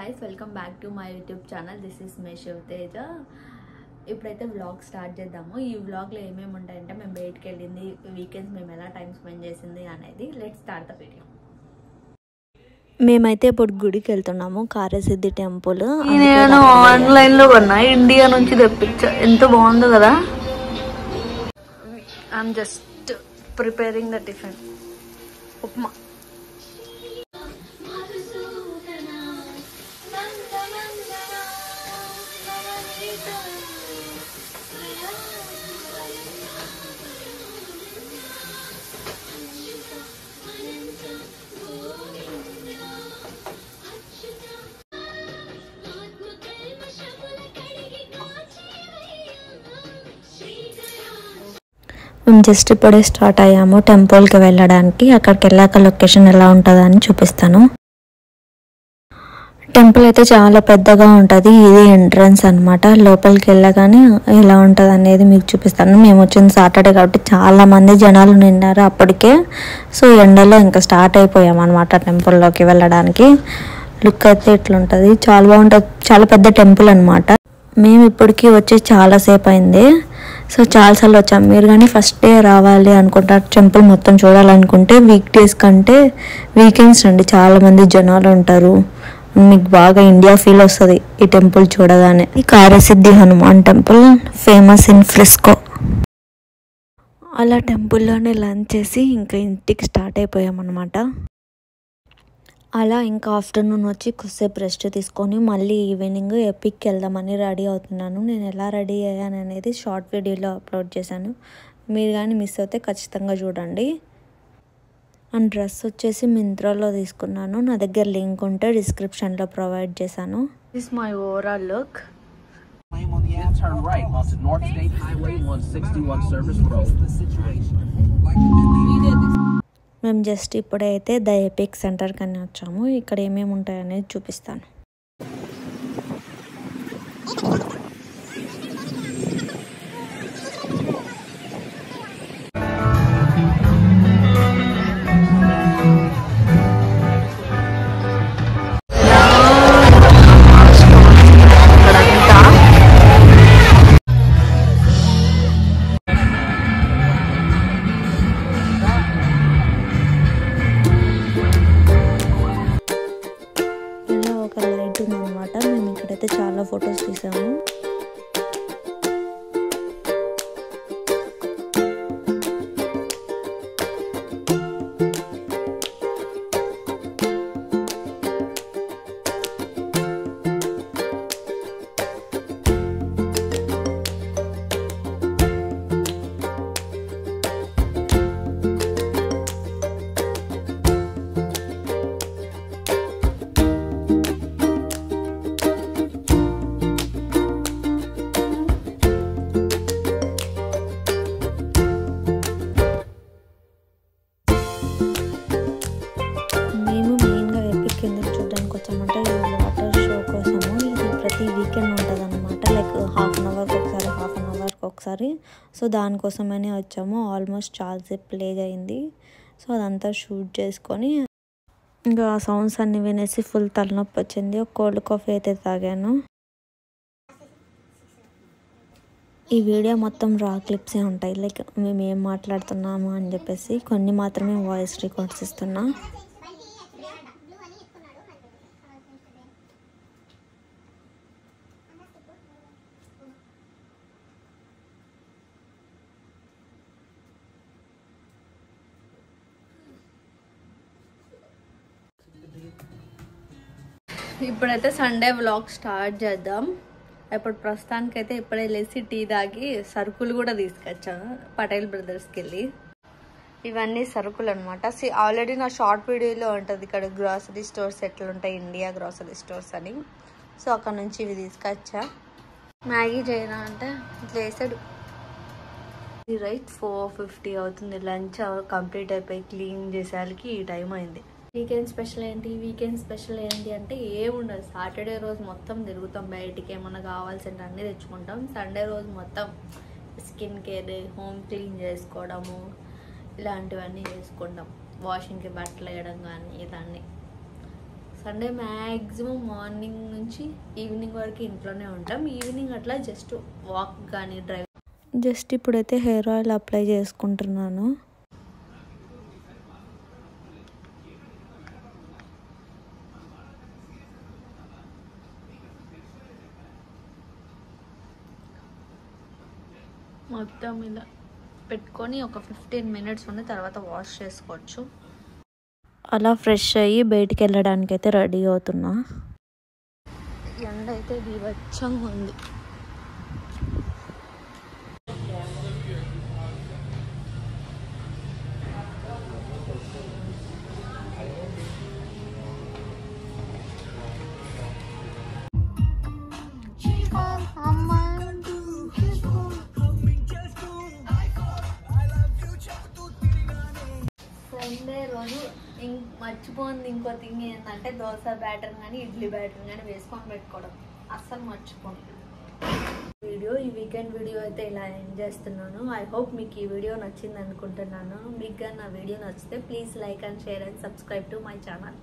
guys, welcome back to my YouTube channel. This is me Shivteja. ఇప్పుడైతే vlog start చేద్దాము. ఈ వ్లాగ్లో ఏమేమి ఉంటాయంటే మేము బయటికి వెళ్ళింది, వీకెండ్స్ మేము ఎలా టైం స్పెండ్ చేసింది అనేది. Let's start the video. మేమైతే ఇప్పుడు గుడికి వెళ్తున్నాము, కార్యసిద్ధి టెంపుల్. నేను ఆన్లైన్లో కొన్నా, ఇండియా నుంచి తెప్పించా. ఎంత బాగుందో కదా. I'm just preparing the tiffin, upma. మేము జస్ట్ ఇప్పుడే స్టార్ట్ అయ్యాము టెంపుల్కి వెళ్ళడానికి. అక్కడికి వెళ్ళాక లొకేషన్ ఎలా ఉంటుందని చూపిస్తాను. టెంపుల్ అయితే చాలా పెద్దగా ఉంటుంది. ఇది ఎంట్రన్స్ అనమాట. లోపలికి వెళ్ళగానే ఎలా ఉంటుంది అనేది మీకు చూపిస్తాను. మేము వచ్చింది సాటర్డే కాబట్టి చాలామంది జనాలు నిన్నారు అప్పటికే. సో ఎండలో ఇంకా స్టార్ట్ అయిపోయామన్నమాట టెంపుల్లోకి వెళ్ళడానికి. లుక్ అయితే ఇట్లుంటుంది, చాలా బాగుంటుంది. చాలా పెద్ద టెంపుల్ అనమాట. మేము ఇప్పటికీ వచ్చి చాలాసేపు అయింది. సో చాలాసార్లు వచ్చాము. మీరు కానీ ఫస్ట్ డే రావాలి అనుకుంటారు, టెంపుల్ మొత్తం చూడాలనుకుంటే వీక్ డేస్ కంటే వీకెండ్స్ రండి. చాలామంది జనాలు ఉంటారు, మీకు బాగా ఇండియా ఫీల్ వస్తుంది ఈ టెంపుల్ చూడగానే. ఈ కార్యసిద్ధి Hanuman temple famous in Frisco. అలా టెంపుల్లోనే లంచ్ చేసి ఇంకా ఇంటికి స్టార్ట్ అయిపోయామన్నమాట. అలా ఇంకా ఆఫ్టర్నూన్ వచ్చి కొద్దిసేపు రెస్ట్ తీసుకొని మళ్ళీ ఈవినింగ్ ఎపిక్కి వెళ్దామని రెడీ అవుతున్నాను. నేను ఎలా రెడీ అయ్యాను అనేది షార్ట్ వీడియోలో అప్లోడ్ చేశాను. మీరు కానీ మిస్ అయితే ఖచ్చితంగా చూడండి. అండ్ డ్రెస్ వచ్చేసి మింత్రాలో తీసుకున్నాను. నా దగ్గర లింక్ ఉంటే డిస్క్రిప్షన్లో ప్రొవైడ్ చేశాను. This my overall look. Turn right onto North State Highway 161 Service Road. మేము జస్ట్ ఇప్పుడైతే ద ఎపిక్ సెంటర్ కన్నా వచ్చాము. ఇక్కడ ఏమేమి ఉంటాయనేది చూపిస్తాను. అనమాట మేము ఇక్కడైతే చాలా ఫొటోస్ తీసాము. ఒకసారి సో దానికోసమనే వచ్చాము. ఆల్మోస్ట్ చాలాసేపు ప్లే అయింది. సో అదంతా షూట్ చేసుకొని ఇంకా ఆ సౌండ్స్ అన్ని వినేసి ఫుల్ తలనొప్పి వచ్చింది. ఒక కోల్డ్ కాఫీ అయితే తాగాను. ఈ వీడియో మొత్తం రా క్లిప్సే ఉంటాయి, లైక్ మేము ఏం మాట్లాడుతున్నాము అని చెప్పేసి. కొన్ని మాత్రమే వాయిస్ రికార్డ్స్ ఇస్తున్నా. ఇప్పుడైతే సండే వ్లాగ్ స్టార్ట్ చేద్దాం. ఇప్పుడు ప్రస్తుతానికైతే ఇప్పుడే లేచి టీ తాగి సరుకులు కూడా తీసుకొచ్చాను పటేల్ బ్రదర్స్కి వెళ్ళి. ఇవన్నీ సరుకులు అనమాట. ఆల్రెడీ నా షార్ట్ వీడియోలో ఉంటుంది ఇక్కడ గ్రాసరీ స్టోర్స్ ఎట్లుంటాయి, ఇండియా గ్రాసరీ స్టోర్స్ అని. సో అక్కడ నుంచి ఇవి తీసుకొచ్చా. మ్యాగీ చేయనా అంటే ఇట్లా వేసాడు. రైట్ 4:50 అవుతుంది. లంచ్ కంప్లీట్ అయిపోయి క్లీన్ చేసేసరికి ఈ టైం అయింది. వీకెండ్ స్పెషల్ ఏంటి, వీకెండ్ స్పెషల్ ఏంటి అంటే ఏముండదు. సాటర్డే రోజు మొత్తం తిరుగుతాం, బయటికి ఏమన్నా కావాల్సింటే అన్నీ తెచ్చుకుంటాం. సండే రోజు మొత్తం స్కిన్ కేర్, హోమ్ క్లీన్ చేసుకోవడము, ఇలాంటివన్నీ చేసుకుంటాం. వాషింగ్కి బట్టలు వేయడం కానీ ఇదన్నీ. సండే మ్యాక్సిమం మార్నింగ్ నుంచి ఈవినింగ్ వరకు ఇంట్లోనే ఉంటాం. ఈవినింగ్ అట్లా జస్ట్ వాక్ కానీ డ్రైవ్. జస్ట్ ఇప్పుడైతే హెయిర్ ఆయిల్ అప్లై చేసుకుంటున్నాను. మొత్తం ఇలా పెట్టుకొని ఒక 15 minutes ఉన్న తర్వాత వాష్ చేసుకోవచ్చు. అలా ఫ్రెష్ అయ్యి బయటికి వెళ్ళడానికి అయితే రెడీ అవుతున్నా. ఎండ అయితే బీభత్సంగా ఉంది. సండే రోజు మర్చిపోయింది ఇంకో థింగ్ ఏంటంటే దోశ బ్యాటర్ కానీ ఇడ్లీ బ్యాటర్ కానీ వేసుకొని పెట్టుకోవడం అస్సలు మర్చిపోను. ఈ వీకెండ్ వీడియో అయితే ఇలా ఎండ్ చేస్తున్నాను. ఐ హోప్ మీకు ఈ వీడియో నచ్చింది అనుకుంటున్నాను. మీకు కానీ నా వీడియో నచ్చితే please like and share and subscribe to my channel.